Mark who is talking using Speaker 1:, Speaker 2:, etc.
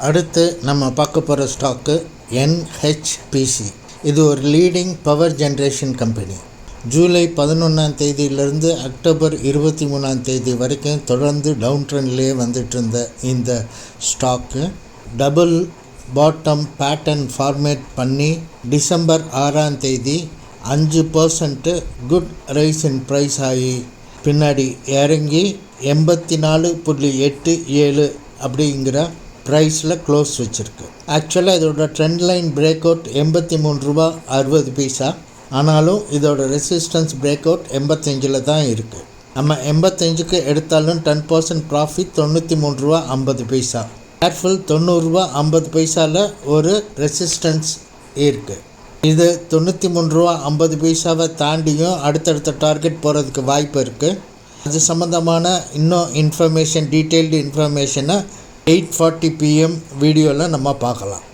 Speaker 1: அடுத்து நம்ம பார்க்க போகிற ஸ்டாக்கு NHPC. இது ஒரு leading power generation company. July 11ஆம் தேதியிலிருந்து அக்டோபர் 23ஆம் தேதி வரைக்கும் தொடர்ந்து டவுன் ட்ரெண்ட்லேயே வந்துட்டு இருந்த இந்த stock double bottom pattern format பண்ணி டிசம்பர் 6ஆம் தேதி 5% குட் ரைஸ் இன் ப்ரைஸ் ஆகி பின்னாடி இறங்கி 84.87 அப்படிங்கிற ப்ரைஸில் க்ளோஸ் வச்சுருக்கு. ஆக்சுவலாக இதோட ட்ரெண்ட் லைன் பிரேக் அவுட் 83 ரூபா 60 பைசா. ஆனாலும் இதோட ரெசிஸ்டன்ஸ் பிரேக் அவுட் 85 தான் இருக்குது. நம்ம 85க்கு எடுத்தாலும் 10% ப்ராஃபிட் 93 ரூபா 50 பைசா. கேர்ஃபுல் 90 ரூபா 50 பைசாவில் ஒரு ரெசிஸ்டன்ஸ் இருக்குது. இது 93 ரூபா 50 பைசாவை தாண்டியும் அடுத்தடுத்த டார்கெட் போகிறதுக்கு வாய்ப்பு இருக்குது. அது சம்மந்தமான இன்னும் டீட்டெயில்டு இன்ஃபர்மேஷனை 8:40 PM வீடியோவில் நம்ம பார்க்கலாம்.